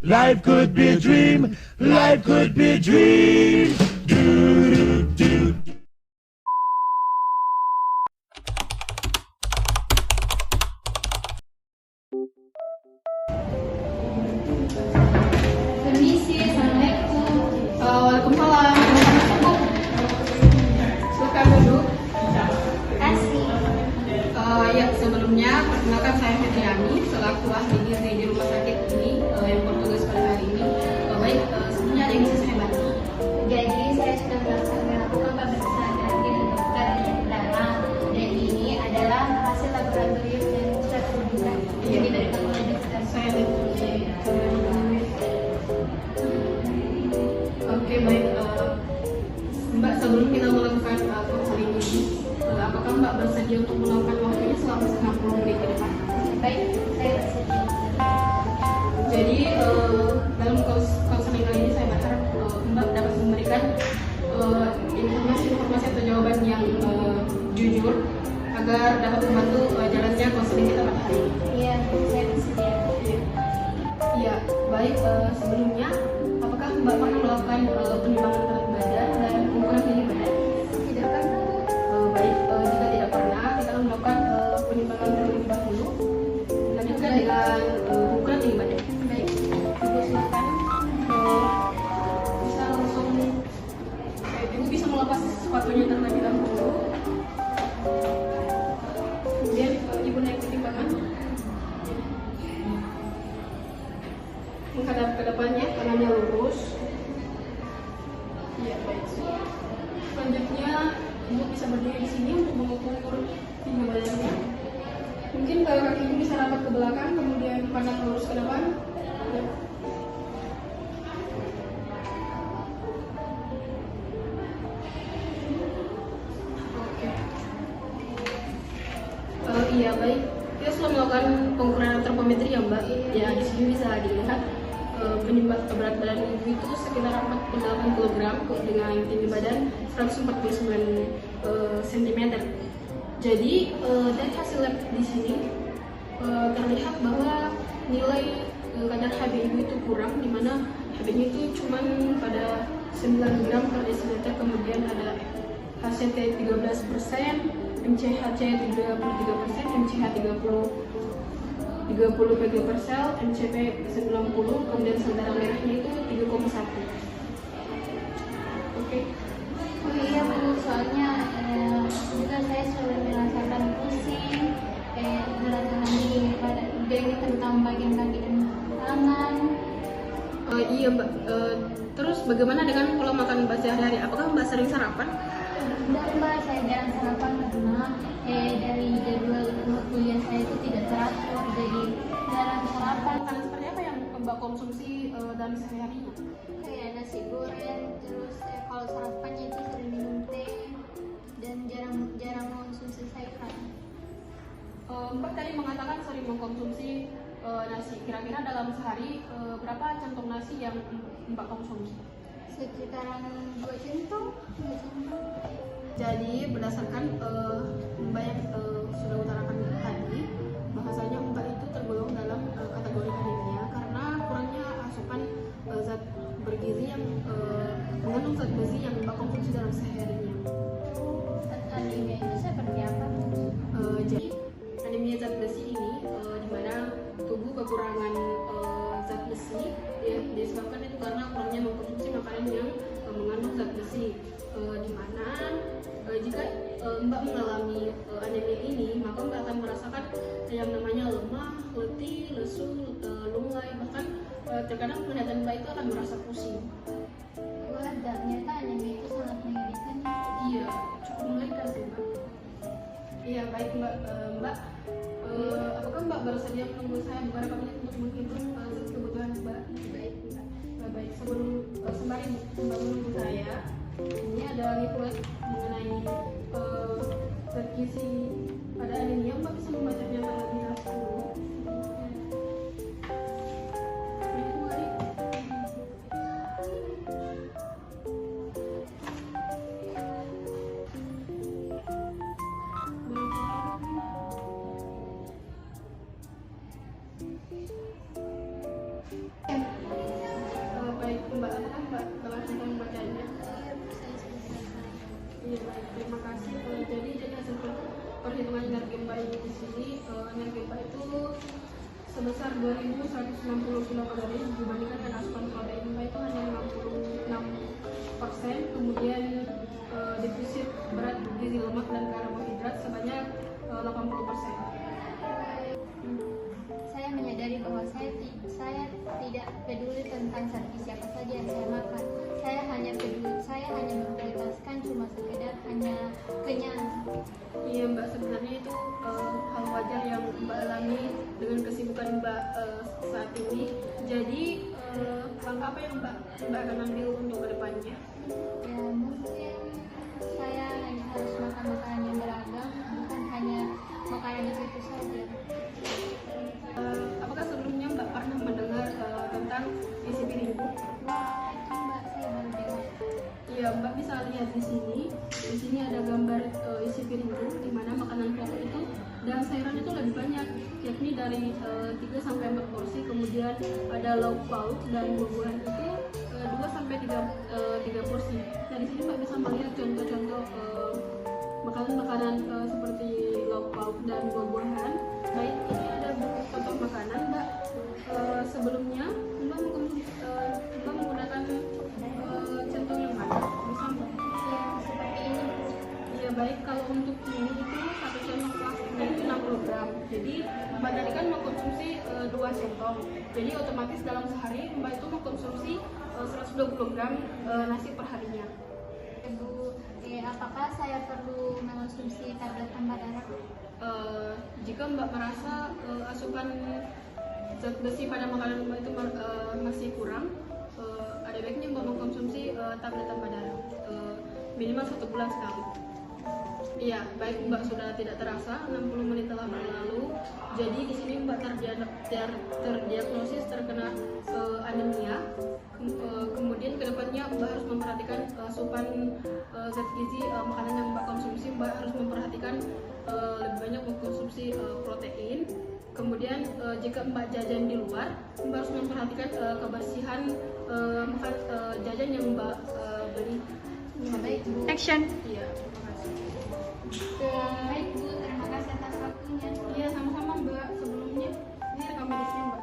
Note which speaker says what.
Speaker 1: Life could be a dream. Life could be a dream. Do, do, do.
Speaker 2: Permisi, Assalamualaikum. Waalaikumsalam. Selamat subuh. Silakan duduk.
Speaker 3: Kasih.
Speaker 2: Ya, sebelumnya perkenalkan saya Fitriani selaku ahli gizi di rumah sakit ini yang bertugas pada hari ini. Sebelumnya ada yang bisa saya bantu.
Speaker 3: Jadi saya sudah melakukan pemeriksaan terakhir dokter di darah dan ini adalah hasil laboratorium yang sudah terbuka. Jadi dari oleh dokter
Speaker 2: Saya Oke, baik. Mbak, sebelum kita melakukan konseling ini, apakah Mbak bersedia untuk melakukan waktunya selama 60 menit ke depan?
Speaker 3: baik. Saya bersedia.
Speaker 2: Jadi dalam konseling kali ini saya berharap Mbak dapat memberikan informasi atau jawaban yang jujur agar dapat membantu jalannya konseling kita pada hari ini.
Speaker 3: Iya, saya bersedia.
Speaker 2: Iya, baik. Sebelumnya, apakah Mbak pernah melakukan penimbangan berat badan dan ukuran tinggi badan?
Speaker 3: Tidak pernah.
Speaker 2: Baik, jika tidak pernah, kita akan melakukan penimbangan terlebih dahulu. Lanjutkan dengan ukuran tinggi badan.
Speaker 3: Baik. Ibu silakan.
Speaker 2: Bisa langsung, Ibu bisa melepas sepatunya terlebih dahulu. Kemudian Ibu naik ke timbangan. Menghadap ke depannya, tangannya lurus. Iya, baik. Selanjutnya, Ibu bisa berdiri di sini untuk mengukur tinggi badannya. Mungkin kaki Ibu bisa rapat ke belakang, kemudian pandang lurus ke depan. Ya. Oke. Iya, baik. Kita sudah melakukan pengukuran antropometri ya, Mbak. Ya, di sini bisa dilihat penyebab berat badan Ibu itu sekitar 48 kg dengan tinggi badan 149 cm. Jadi dari hasil lab di sini terlihat bahwa nilai kadar HB Ibu itu kurang, di mana HB-nya itu cuma pada 9 gram per desiliter, kemudian ada HCT 13%, MCHC 33%, MCH 30 pg per sel, MCP 90, kemudian sel darah merahnya itu 3,1. Oke.
Speaker 3: Oh iya Bu, soalnya juga saya selalu merasakan pusing, berat di badan, jadi terutama bagian kaki dan tangan.
Speaker 2: Iya, Mbak. Terus bagaimana dengan pola makan Mbak sehari-hari? Apakah Mbak sering sarapan?
Speaker 3: Benar Mbak, saya jarang sarapan karena dari jadwal kuliah saya itu tidak teratur, jadi jarang sarapan.
Speaker 2: Makanan seperti apa yang Mbak konsumsi dalam sehari-harinya?
Speaker 3: Kayak nasi goreng, terus kalau sarapannya itu sering minum teh dan jarang mengonsumsi sayuran.
Speaker 2: Mbak tadi mengatakan sering mengkonsumsi nasi. Kira-kira dalam sehari berapa kantong nasi yang Mbak konsumsi?
Speaker 3: Sekitaran 2 centong.
Speaker 2: Jadi berdasarkan Mbak yang sudah utarakan tadi, bahasanya Mbak itu tergolong dalam kategori anemia karena kurangnya asupan zat bergizi yang mengandung zat besi yang Mbak konsumsi dalam sehari-harinya.
Speaker 3: Anemia itu seperti apa?
Speaker 2: Jadi anemia zat besi ini di mana tubuh kekurangan zat besi ya, disebabkan itu karena kurangnya mengkonsumsi makanan yang mengandung zat besi, di mana jika Mbak mengalami anemia ini, maka Mbak akan merasakan yang namanya lemah, letih, lesu, lunglai, bahkan terkadang penglihatan Mbak itu akan merasa pusing.
Speaker 3: Wah, ternyata anemia itu sangat menyedihkan.
Speaker 2: Iya, cukup mengerikan sih, Mbak. Iya, baik Mbak. Apakah Mbak bersedia menunggu saya beberapa menit untuk menghitung kebutuhan Mbak? Baik, Mbak. Baik, sembari Mbak menunggu saya, ini ada leaflet mengenai zat gizi pada anemia. Mbak bisa membacanya terlebih dahulu. Berikut Bu Adi. Mbak telah sempat membacanya.
Speaker 3: Iya Bu, saya sudah selesai.
Speaker 2: Iya baik, terima kasih. Jadi hasil perhitungan energi Mbak ini di sini, energi Mbak itu sebesar 2.160 kilokalori dibandingkan dengan asupan protein Mbak itu hanya 56%. Kemudian defisit berat gizi lemak dan karbohidrat sebanyak 80%.
Speaker 3: Saya menyadari bahwa saya tidak peduli tentang zat gizi apa saja yang saya makan. Saya hanya memprioritaskan cuma sekedar hanya kenyang.
Speaker 2: Iya Mbak, sebenarnya itu hal wajar yang Mbak alami dengan kesibukan Mbak saat ini. Jadi langkah apa yang Mbak akan ambil untuk kedepannya?
Speaker 3: Ya mungkin saya hanya harus makan makanan yang beragam, bukan hanya makanan itu saja.
Speaker 2: Apakah sebelumnya Mbak pernah mendengar tentang isi piring Bu?
Speaker 3: Wah, itu Mbak, saya baru dengar.
Speaker 2: Iya, Mbak bisa lihat di sini. Di sini ada gambar isi piring Bu, di mana makanan pokok itu dan sayuran itu lebih banyak, yakni dari 3 sampai 4 porsi. Kemudian ada lauk pauk dan buah-buahan itu 2 sampai 3 porsi. Nah, di sini Mbak bisa melihat contoh-contoh makanan-makanan seperti lauk pauk dan buah-buahan. Baik, ini ada buku contoh makanan Mbak. Sebelumnya Mbak menggunakan centong yang mana? Bisa Mbak?
Speaker 3: Ya, seperti ini.
Speaker 2: Iya baik, kalau untuk ini itu 1 centong plastiknya itu 60 gram. Jadi Mbak tadi kan mengkonsumsi 2 centong. Jadi otomatis dalam sehari Mbak itu mengkonsumsi 120 gram nasi per harinya.
Speaker 3: Bu, apakah saya perlu mengonsumsi tablet tambah darah?
Speaker 2: Jika Mbak merasa asupan zat besi pada makanan Mbak itu masih kurang, ada baiknya Mbak mengkonsumsi tablet tambah darah minimal 1 bulan sekali. Iya, baik Mbak, sudah tidak terasa 60 menit telah berlalu. Jadi di sini Mbak terdiagnosis terkena anemia. Kemudian kedepannya Mbak harus memperhatikan asupan zat gizi makanan yang Mbak konsumsi. Mbak harus memperhatikan lebih banyak mengkonsumsi protein. Kemudian jika Mbak jajan di luar, Mbak harus memperhatikan kebersihan jajan yang Mbak beli.
Speaker 3: Baik Bu.
Speaker 4: Action.
Speaker 2: Iya, terima kasih.
Speaker 3: Baik Bu, terima kasih atas waktunya.
Speaker 2: Iya, sama-sama Mbak. Sebelumnya ini rekam medisnya Mbak.